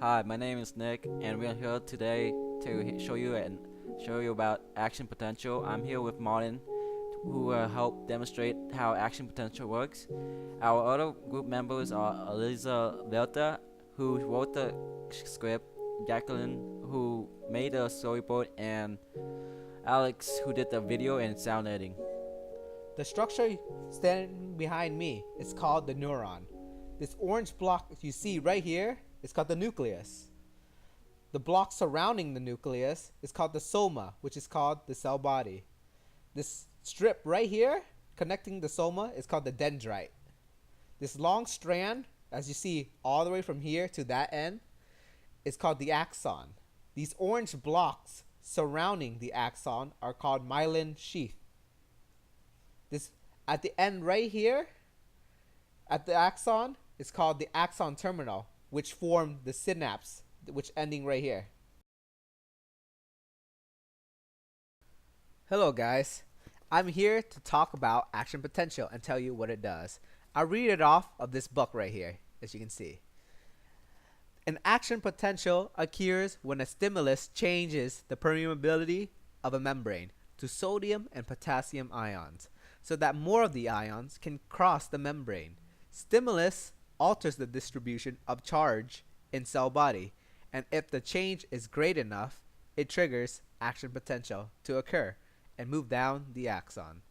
Hi, my name is Nick, and we are here today to show you about action potential. I'm here with Martin, who will help demonstrate how action potential works. Our other group members are Eliza Velta, who wrote the script, Jacqueline, who made the storyboard, and Alex, who did the video and sound editing. The structure standing behind me is called the neuron. This orange block you see right here is called the nucleus. The block surrounding the nucleus is called the soma, which is called the cell body. This strip right here connecting the soma is called the dendrite. This long strand, as you see all the way from here to that end, is called the axon. These orange blocks surrounding the axon are called myelin sheath. This at the end right here, at the axon, is called the axon terminal, which form the synapse, which ending right here. Hello guys, I'm here to talk about action potential and tell you what it does. I'll read it off of this book right here, as you can see. An action potential occurs when a stimulus changes the permeability of a membrane to sodium and potassium ions, so that more of the ions can cross the membrane. Stimulus alters the distribution of charge in cell body, and if the change is great enough, it triggers action potential to occur and move down the axon.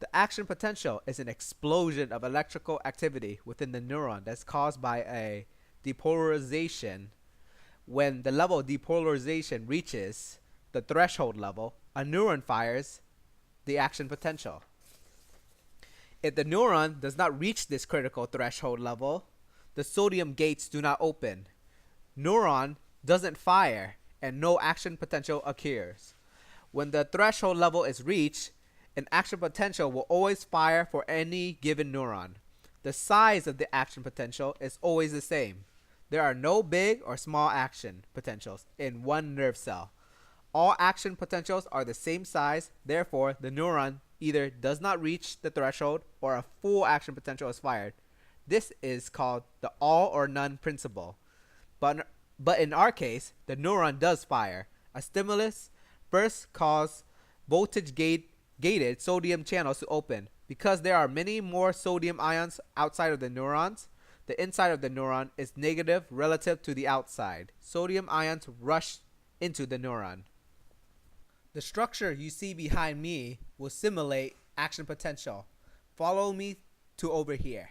The action potential is an explosion of electrical activity within the neuron that's caused by a depolarization. When the level of depolarization reaches the threshold level, a neuron fires the action potential. If the neuron does not reach this critical threshold level, the sodium gates do not open. Neuron doesn't fire and no action potential occurs. When the threshold level is reached, an action potential will always fire for any given neuron. The size of the action potential is always the same. There are no big or small action potentials in one nerve cell. All action potentials are the same size, therefore the neuron either does not reach the threshold or a full action potential is fired. This is called the all or none principle. But in our case, the neuron does fire. A stimulus first causes voltage gated sodium channels to open. Because there are many more sodium ions outside of the neurons, the inside of the neuron is negative relative to the outside. Sodium ions rush into the neuron. The structure you see behind me will simulate action potential. Follow me to over here.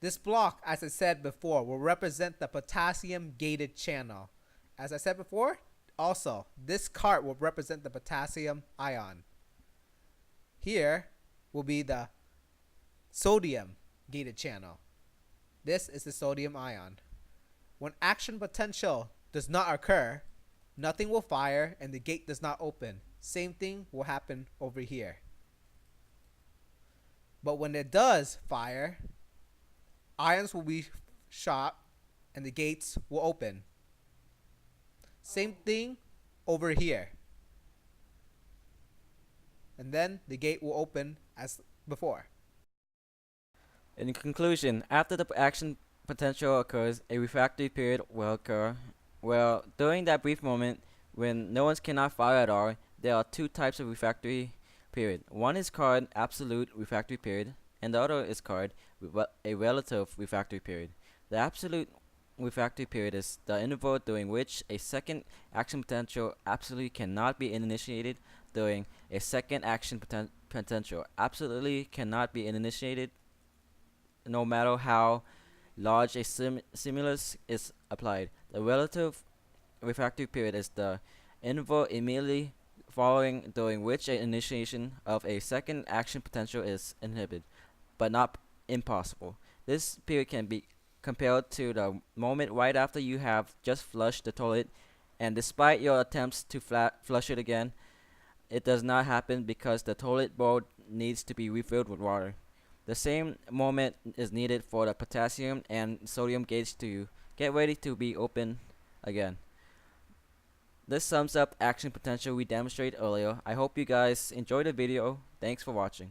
This block, as I said before, will represent the potassium gated channel. As I said before, also, this cart will represent the potassium ion. Here will be the sodium gated channel. This is the sodium ion. When action potential does not occur, nothing will fire and the gate does not open. Same thing will happen over here. But when it does fire, ions will be shot and the gates will open. Same thing over here. And then the gate will open as before. In conclusion, after the action potential occurs, a refractory period will occur. Well, during that brief moment when neurons cannot fire at all, there are two types of refractory period. One is called absolute refractory period, and the other is called a relative refractory period. The absolute refractory period is the interval during which a second action potential absolutely cannot be initiated. During a second action potential absolutely cannot be initiated no matter how large a stimulus is applied. The relative refractory period is the interval immediately following during which an initiation of a second action potential is inhibited, but not impossible. This period can be compared to the moment right after you have just flushed the toilet, and despite your attempts to flush it again, it does not happen because the toilet bowl needs to be refilled with water. The same moment is needed for the potassium and sodium gates to get ready to be open again. This sums up action potential we demonstrated earlier. I hope you guys enjoyed the video. Thanks for watching.